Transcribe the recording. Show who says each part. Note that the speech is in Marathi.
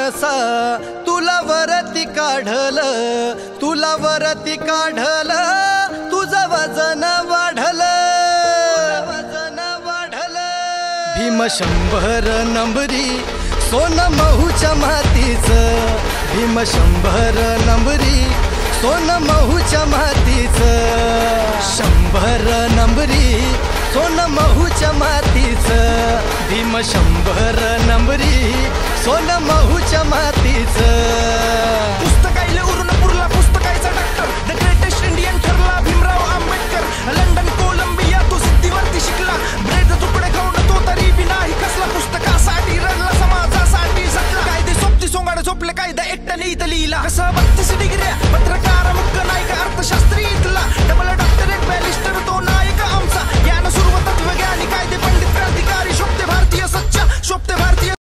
Speaker 1: मानसा तुला वरती काढल, तुला वरती काढल, तुझं वजन वाढल, वजन वाढल. भीम 100 नंबरी सोन महूच्या मातीचं, भीम 100 नंबरी सोन महूच्या मातीचं, 100 नंबरी सोन महूच्या मातीचं, भीम 100 नंबरी सोन महूच्या मातीचं.
Speaker 2: पुस्तकाईले उरून पुरला पुस्तकाईचा डॉक्टर, द ग्रेटेस्ट इंडियन ठरला भीमराव आंबेडकर. लंडन कोलंबिया तो सिद्धीवरती शिकला, ब्रेड तुकडे खाऊन तो तरी बिनाही कसला. पुस्तकासाठी रडला समाजासाठी झटला, कायदे सोबती सोंगाड झोपले कायदा एकट्याने इथं लिहिला. कसं